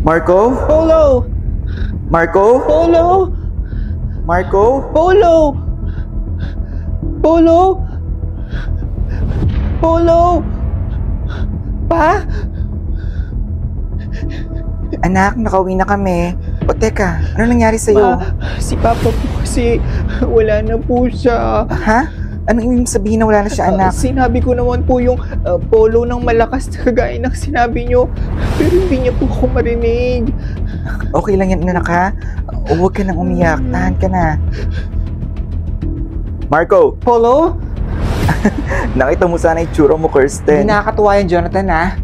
Marco? Polo! Marco? Polo! Marco? Polo! Polo! Polo! Pa? Anak, nakauwi na kami. O teka, ano nangyari sa'yo? Si Papa po kasi wala na po siya. Ha? Anong ibig sabihin na wala na siya, anak? Sinabi ko naman po yung polo ng malakas na kagaya ng sinabi nyo. Pero hindi niya po ako marinig. Okay lang yan, anak, ha? Huwag ka nang umiyak. Tahan ka na. Marco! Polo? Nakita mo sana yung tsura mo, Kirsten. Hindi nakakatuwa yan, Jonathan, ha?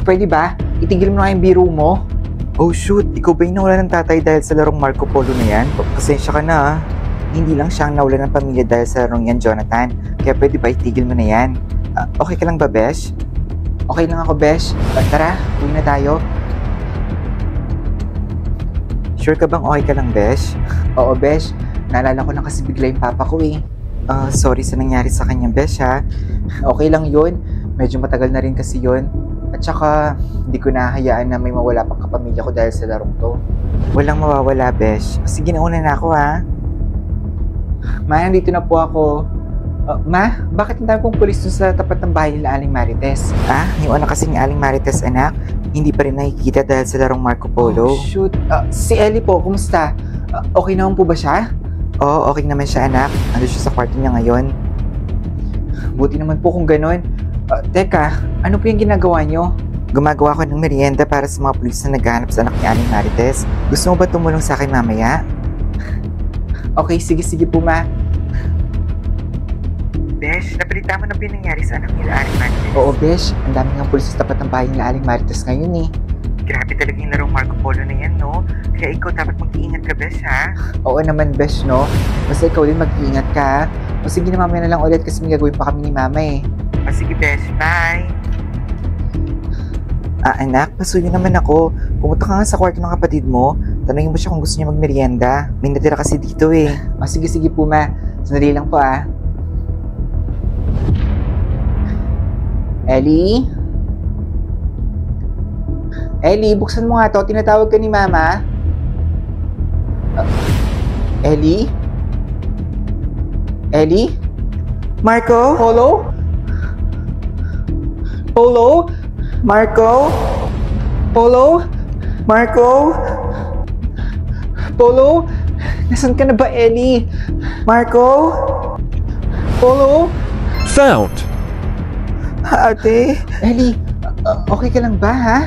Pwede ba? Itigil mo na yung biro mo. Oh shoot, ikaw ba yung nawala ng tatay dahil sa larong Marco Polo na yan? Pasensya ka na, ha? Hindi lang siya ang nawala ng pamilya dahil sa larong yan, Jonathan. Kaya pwede ba itigil mo na yan? Okay ka lang ba, Besh? Okay lang ako, Besh. Tara, uwi na tayo. Sure ka bang okay ka lang, Besh? Oo, Besh. Naalala ko lang kasi bigla yung papa ko, eh. Sorry sa nangyari sa kanya, Besh, ha? Okay lang yun. Medyo matagal na rin kasi yun. At saka, hindi ko nahahayaan na may mawala pang kapamilya ko dahil sa larong to. Walang mawawala, Besh. Sige, nauna na ako, ha? Ma, nandito na po ako. Ma, bakit ang dami pong pulis dun sa tapat ng bahay nila Aling Marites? Yung anak kasi ni Aling Marites, anak, hindi pa rin nakikita dahil sa larong Marco Polo. Oh, shoot. Si Ellie po, kumusta? Okay naman po ba siya? Oo, okay naman siya, anak. Ando siya sa kwarto niya ngayon. Buti naman po kung ganun. Teka, ano po yung ginagawa nyo? Gumagawa ko ng merienda para sa mga pulis na naghahanap sa anak ni Aling Marites. Gusto mo ba tumulong sa akin mamaya? Okay, sige po, ma. Besh, napalita mo na ba yung nangyari sa anak nila Aling Marites? Oo, Besh. Ang dami ng pulis sa tapat ng bahay nila Aling Marites ngayon, eh. Grabe talaga yung larong Marco Polo na yan, no? Kaya ikaw dapat mag-iingat ka, Besh, ha? Oo naman, Besh, no? Basta ikaw din mag-iingat ka, ha? O sige na, mamaya na lang ulit kasi may gagawin pa kami ni Mama, eh. Sige, Besh. Bye! Anak, pasuyo naman ako. Pumunta ka nga sa kwarto ng kapatid mo. Tanungin mo siya kung gusto niya magmerienda. May natira kasi dito, eh. Sige po, ma. Sandali lang po, ah. Ellie? Ellie, buksan mo nga to. Tinatawag ka ni Mama. Ellie? Ellie? Marco? Polo? Polo? Marco? Polo? Marco? Polo? Nasaan ka na ba, Ellie? Marco? Polo? Found! Ate? Ellie, okay ka lang ba, ha?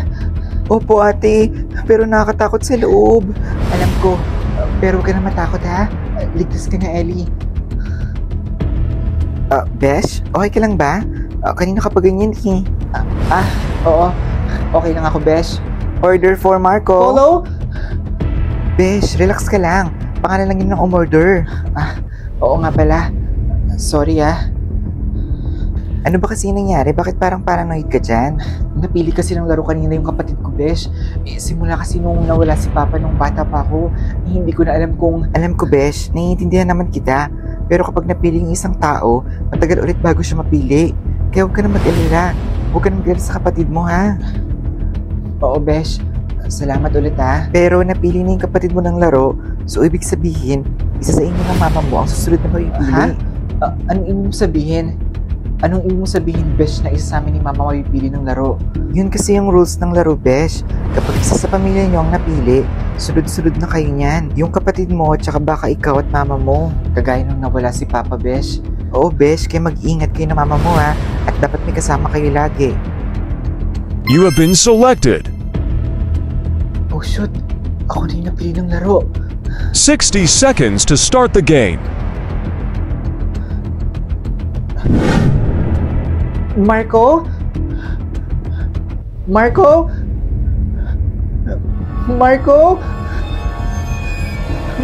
Opo, ate. Pero nakakatakot sa loob. Alam ko, pero huwag ka na matakot, ha? Ligtas ka na, Ellie. Besh? Okay ka lang ba? Kanina ka pa ganyan, eh. Oo. Okay lang ako, Besh. Order for Marco. Polo? Besh, relax ka lang. Pangalan lang yun ng umorder. Oo nga pala. Sorry, Ano ba kasi nangyari? Bakit parang paranoid ka dyan? Napili kasi ng laro kanina yung kapatid ko, Besh. Simula kasi nung nawala si Papa nung bata pa ako, hindi ko na alam kung... Alam ko, Besh. Naiintindihan naman kita. Pero kapag napili yung isang tao, matagal ulit bago siya mapili. Kaya huwag ka na mag-alala. Huwag ka na mag-alala sa kapatid mo, ha? Oo, Besh. Salamat ulit, ha? Pero napili na yung kapatid mo ng laro, so ibig sabihin, isa sa inyo ng mama mo ang susunod na mapipili. Ha? Anong ibig mong sabihin? Anong ibig mong sabihin, Besh, na isa sa amin ni Mama mapipili ng laro? Yun kasi yung rules ng laro, Besh. Kapag isa sa pamilya nyo ang napili, sunod-sunod na kayo niyan. Yung kapatid mo, tsaka baka ikaw at mama mo. Kagaya nung nawala si Papa, Besh. Oo, Besh, kaya mag-iingat kayo ng mama mo, ha? At dapat may kasama kayo lagi. You have been selected. Oh, shoot. Ako na yung napili ng laro. 60 seconds to start the game. Marco? Marco? Marco?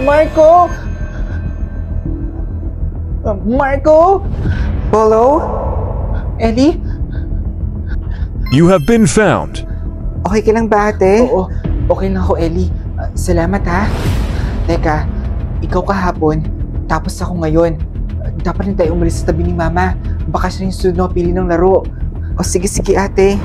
Marco? Marco? Polo? Ellie? You have been found. Okay ka lang ba, ate? Oo, okay lang ako, Ellie. Salamat, ha? Teka, ikaw kahapon, tapos ako ngayon. Dapat rin tayo umalis sa tabi ni Mama. Baka siya rin sunod na pili ng laro. O sige, ate.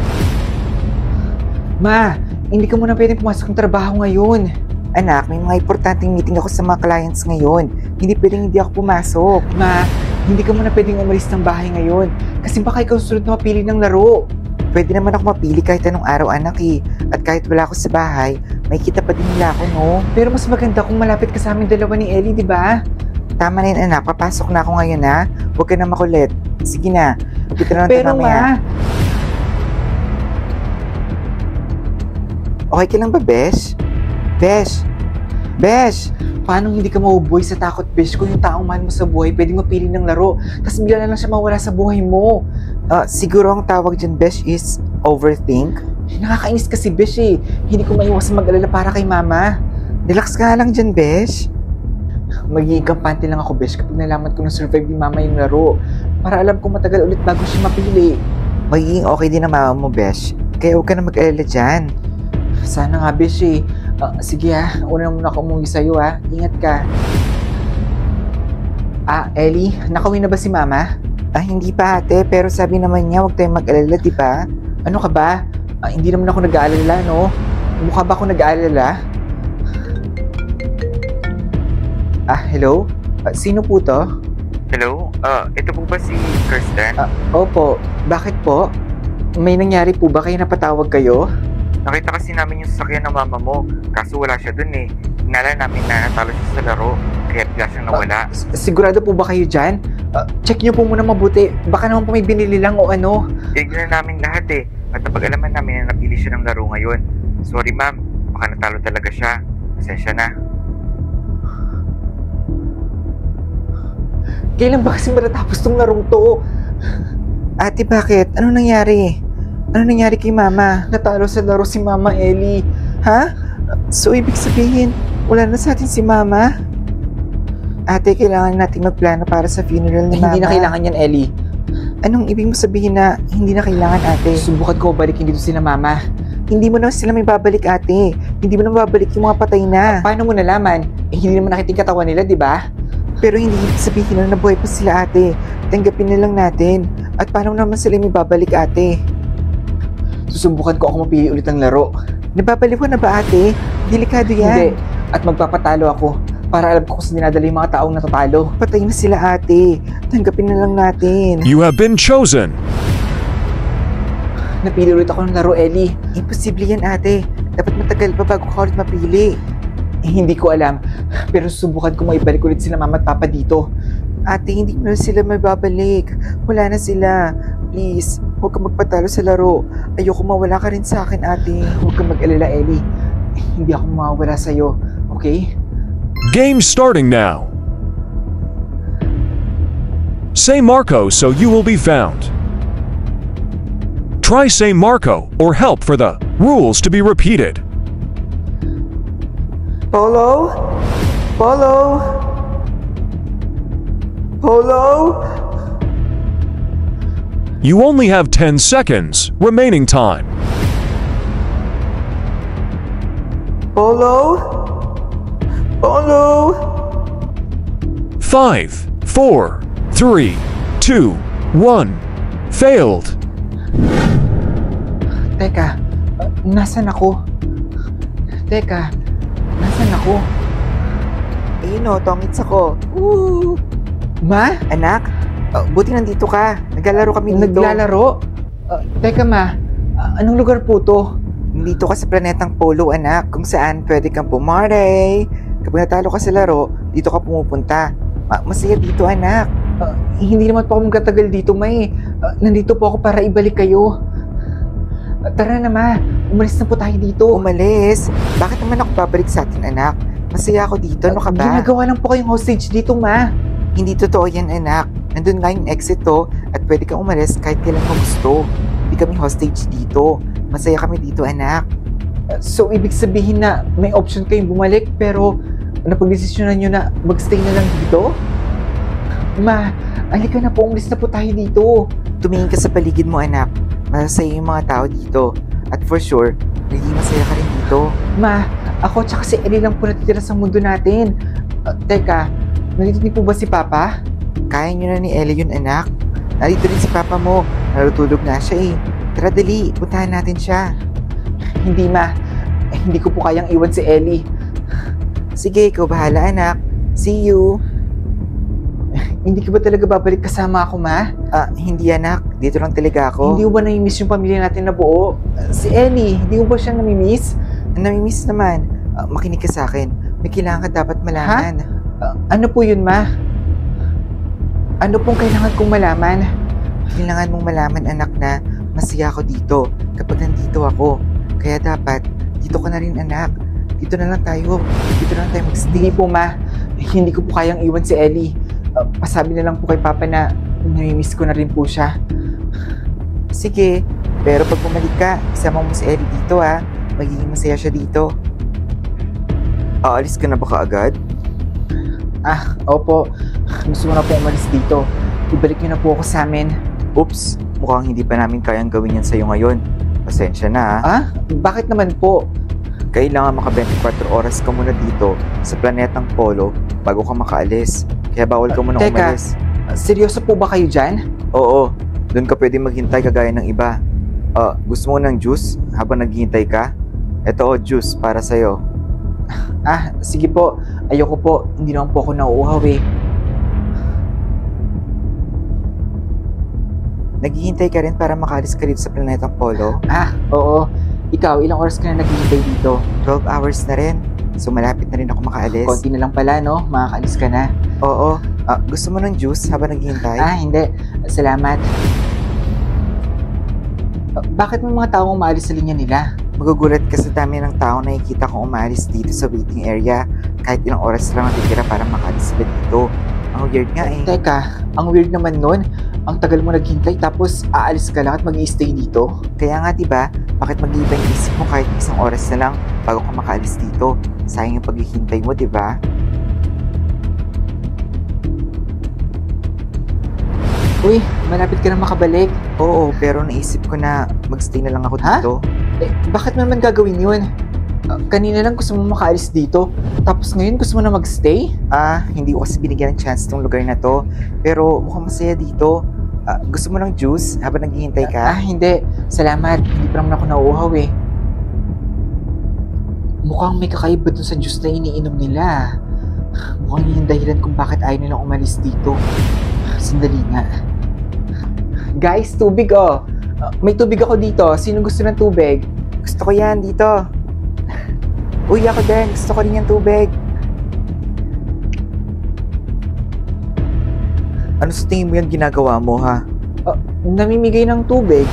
Ma, hindi ka muna pwedeng pumasok ng trabaho ngayon. Anak, may mga importanteng meeting ako sa mga clients ngayon. Hindi pwedeng hindi ako pumasok. Ma, hindi ka muna pwedeng umalis ng bahay ngayon kasi baka ikaw sunod na mapili ng laro. Pwede naman ako mapili kahit anong araw, anak eh. At kahit wala ako sa bahay, may kita pa din nila ako, no? Pero mas maganda kung malapit ka sa amin dalawa ni Ellie, di ba? Tama na yun, anak. Papasok na ako ngayon, ha? Huwag ka na makulit. Sige na. Kita na lang Pero tayo mamaya. Okay ka lang ba, Besh? Besh! Besh! Paano hindi ka mabubuhay sa takot, Besh, kung yung taong mahal mo sa buhay pwedeng mapili ng laro tapos bigla na lang siya mawala sa buhay mo? Siguro ang tawag dyan, Besh, is overthink. Nakakainis kasi, Besh eh. Hindi ko maiwas mag-alala para kay Mama. Relax ka lang dyan, Besh. Magiging kampante lang ako, Besh, kapag nalaman ko na survive ni Mama yung laro. Para alam ko matagal ulit bago siya mapili. Magiging okay din ang mama mo, Besh. Kaya huwag ka na mag-alala dyan. Sana nga, Besh eh. Sige una muna ako umuwi sa'yo Ingat ka. Ellie, nakauwi na ba si Mama? Hindi pa ate, pero sabi naman niya huwag tayong mag-alala, di ba? Ano ka ba? Hindi naman ako nag-aalala, no? Mukha ba ako nag-aalala? Hello? Sino po to? Hello? Ito po ba si Kirsten? Opo. Bakit po? May nangyari po ba kayo napatawag kayo? Nakita kasi namin yung sasakyan ng mama mo, kaso wala siya dun eh. Hinala namin na natalo siya sa laro, kaya bigla siyang nawala. Sigurado po ba kayo dyan? Check niyo po muna mabuti. Baka naman po may binili lang o ano. Tignan namin lahat eh, at napag-alaman namin na napili siya ng laro ngayon. Sorry ma'am, baka natalo talaga siya. Pasensya na. Kailan ba kasi matatapos tong larong to? Ate, bakit? Ano nangyari? Ano nangyari kay mama? Natalo sa laro si Mama Ellie. Ha? So, ibig sabihin, wala na sa atin si mama? Ate, kailangan natin magplano para sa funeral ni mama. Hindi na kailangan yan, Ellie. Anong ibig mo sabihin na hindi na kailangan, ate? Subukan ko balikin dito sila Mama. Hindi mo naman sila may babalik, ate. Hindi mo naman babalik yung mga patay na. Paano mo nalaman? Hindi naman nakita yung katawan nila, di ba? Pero hindi ibig sabihin na nabuhay pa sila, ate. Tanggapin na lang natin. At paano naman sila may babalik, ate? Susubukan ko ako mapili ulit ng laro. Nababaliw ka na ba, ate? Delikado yan. Hindi. At magpapatalo ako para alam ko kung saan dinadala yung mga taong natatalo. Patay na sila, ate. Tanggapin na lang natin. You have been chosen. Napili ulit ako ng laro, Ellie. Imposible yan, ate. Dapat matagal pa bago ka ulit mapili. Hindi ko alam. Pero susubukan ko maibalik ulit sila Mama at Papa dito. Ate, hindi mo na sila may babalik. Wala na sila. Please, huwag kang magpatalo sa laro. Ayoko mawala ka rin sa akin, ate. Huwag kang mag-alala, Ellie. Hindi ako mawawala sa'yo. Okay? Game starting now. Say Marco so you will be found. Try say Marco or help for the rules to be repeated. Polo? Polo? Polo? You only have 10 seconds remaining time. Polo? Polo? 5, 4, 3, 2, 1. Failed. Teka, nasan ako? Teka, nasan ako? Ayun o, tongits ako. Woo! Ma? Anak, buti nandito ka. Naglalaro kami dito. Naglalaro? Teka Ma, anong lugar po to? Nandito ka sa planetang Polo, anak, kung saan pwede kang pumare. Kapag natalo ka sa laro, dito ka pumupunta. Masaya dito, anak. Hindi naman po ako magtatagal dito, May. Nandito po ako para ibalik kayo. Tara na, Ma. Umalis na po tayo dito. Umalis? Bakit naman ako babalik sa atin, anak? Masaya ako dito, ano ka ba? Ginagawa lang po kayong hostage dito, Ma. Hindi totoo yan, anak. Nandun nga yung exit to at pwede kang umalis kahit kailan mo gusto. Hindi kami hostage dito. Masaya kami dito, anak. So, ibig sabihin na may option kayong bumalik pero napagdesisyonan nyo na magstay na lang dito? Ma, alika na po, umalis na po tayo dito. Tumingin ka sa paligid mo, anak. Masaya yung mga tao dito. At for sure, naging masaya ka rin dito. Ma, ako tsaka si Ellie lang po natitira sa mundo natin. Teka, nandito din po ba si Papa? Kaya nyo na ni Ellie yun, anak. Narito rin si Papa mo. Narutulog na siya eh. Tara dali, puntahan natin siya. Hindi, Ma. hindi ko po kayang iwan si Ellie. Sige, ikaw bahala anak. See you. Hindi ka ba talaga babalik kasama ako, ma? Hindi anak. Dito lang talaga ako. Hindi mo ba nami-miss yung pamilya natin na buo? Si Ellie, hindi mo ba siya nami-miss? Namimiss naman. Makinig ka sa akin. May kailangan ka dapat malaman. Ano po yun, ma? Ano pong kailangan kong malaman? Kailangan mong malaman anak na masaya ako dito kapag nandito ako. Kaya dapat, dito ka na rin anak. Dito na lang tayo. Dito na lang tayo mag-stay. Hindi po, ma. Hindi ko po kayang iwan si Ellie. Pasabi na lang po kay Papa na nami-miss ko na rin po siya. Sige, pero pag bumalik ka, isama mo si Ellie dito ha. Magiging masaya siya dito. Aalis ka na ba kaagad? Opo. Gusto ko na po umalis dito. Ibalik niyo na po ako sa amin. Oops, mukhang hindi pa namin kayang gawin yan sa'yo ngayon. Pasensya na ha. Bakit naman po? Kailangan maka 24 oras ka muna dito sa planetang Polo bago ka makaalis. Kaya bawal ka muna umalis. Seryoso po ba kayo dyan? Oo, doon ka pwede maghintay kagaya ng iba. Gusto mo ng juice habang naghihintay ka? Ito juice para sa'yo. Sige po. Ayoko po. Hindi naman po ako nauuhaw eh. Naghihintay ka rin para makaalis ka dito sa planetang Polo? Oo. Ikaw, ilang oras ka na naghihintay dito? 12 hours na rin. So malapit na rin ako makaalis. Konti na lang pala, no? Makakaalis ka na. Oo. Gusto mo ng juice habang naghihintay? Hindi. Salamat. Bakit may mga taong umaalis sa linya nila? Magugulat ka sa dami ng tao na nakikita kong umaalis dito sa waiting area kahit ilang oras lang natitira para makaalis sila dito. Ang weird nga eh. Teka, ang weird naman nun. Ang tagal mo naghintay tapos aalis ka lang at mag-i-stay dito. Kaya nga diba, bakit mag-iiba yung isip mo kahit isang oras na lang bago ka makaalis dito? Sayang yung paghihintay mo, diba? Uy, malapit ka na makabalik. Oo, pero naisip ko na mag-stay na lang ako dito. Bakit naman gagawin yun? Kanina lang gusto mo makaalis dito, tapos ngayon gusto mo na mag-stay? Hindi ko kasi binigyan ng chance tong lugar na to. Pero mukhang masaya dito. Gusto mo ng juice habang naghihintay ka? Hindi. Salamat. Hindi pa naman ako nauuhaw eh. Mukhang may kakaiba dun sa juice na iniinom nila. Mukhang yun yung dahilan kung bakit ayaw nilang umalis dito. Sandali nga. Guys, tubig oh. May tubig ako dito. Sino gusto ng tubig? Gusto ko yan dito. Uy, ako din. Gusto ko rin yung tubig. Ano sa tingin mo yan ginagawa mo, ha? Namimigay ng tubig.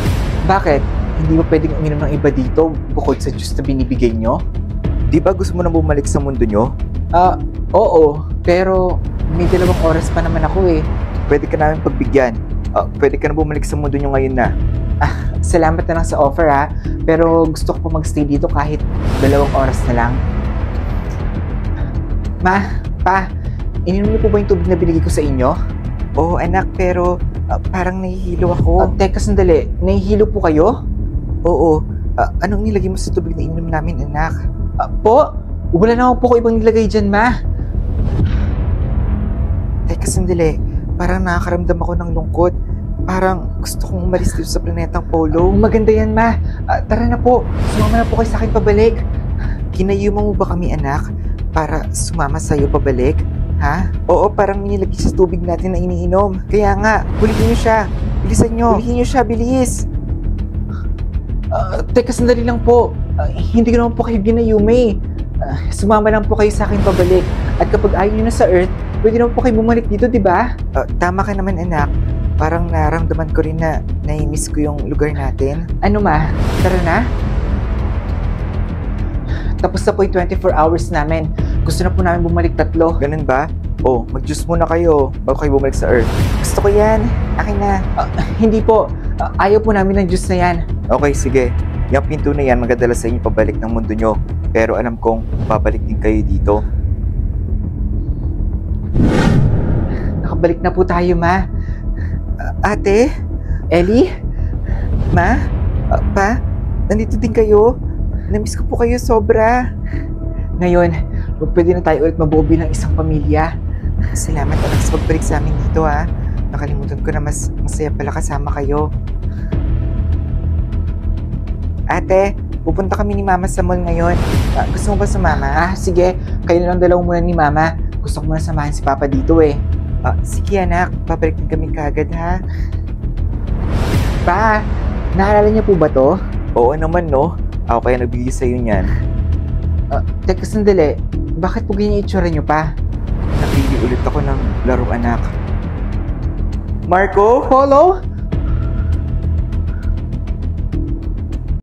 Bakit? Hindi ba pwedeng uminom ng iba dito bukod sa juice na binibigay nyo? Di ba gusto mo na bumalik sa mundo nyo? Oo. Pero may 2 oras pa naman ako eh. Pwede ka namin pagbigyan. Pwede ka na bumalik sa mundo nyo ngayon na. Salamat na lang sa offer ha. Pero gusto ko pa magstay dito kahit 2 oras na lang. Ma, Pa, ininom niyo po ba yung tubig na binigay ko sa inyo? Oo anak, pero parang nahihilo ako. Teka sandali, nahihilo po kayo? Oo. Anong nilagay mo sa tubig na ininom namin anak? Po? Wala naman po ko ibang nilagay dyan, Ma. Teka sandali, parang nakakaramdam ako ng lungkot. Parang gusto kong umalis dito sa planetang Polo. Maganda yan, Ma. Tara na po. Sumama na po kayo sa akin pabalik. Kinayuma mo ba kami, anak, para sumama sa'yo pabalik? Ha? Oo, parang minilagay sa tubig natin na iniinom. Kaya nga, hulihin niyo siya. Bilisan niyo. Hulihin niyo siya, bilis. Teka, sandali lang po. Hindi ko naman po kayo ginayume. Sumama lang po kayo sa akin pabalik. At kapag ayaw nyo na sa Earth, pwede naman po kayo bumalik dito, di ba? Tama ka naman, anak. Parang naramdaman ko rin na nai-miss ko yung lugar natin. Ano ma? Tara na? Tapos na po yung 24 hours namin. Gusto na po namin bumalik 3. Ganun ba? Oh, mag-juice muna kayo bago kayo bumalik sa Earth. Gusto ko yan. Akin na. Hindi po. Ayaw po namin ng juice na yan. Okay, sige. Yung pinto na yan magdadala sa inyo pabalik ng mundo nyo. Pero alam kong babalik din kayo dito. Nakabalik na po tayo, Ma. Ate? Ellie? Ma? Pa? Nandito din kayo? Namiss ko po kayo sobra. Ngayon, pwede na tayo ulit mabuo bilang isang pamilya. Salamat anak sa pagbalik sa amin dito ha. Nakalimutan ko na mas masaya pala kasama kayo. Ate, Pupunta kami ni Mama sa mall ngayon. Gusto mo ba sumama? Sige. Kayo na lang dalawa muna ni Mama. Gusto ko muna samahan si Papa dito eh. Sige anak, babalik din kami kagad ha. Pa, naalala niya po ba to? Oo naman no, ako kaya nagbigay sa'yo niyan. Teka sandali. Bakit po ganyan itsura niyo pa? Napili ulit ako ng laro anak. Marco? Polo?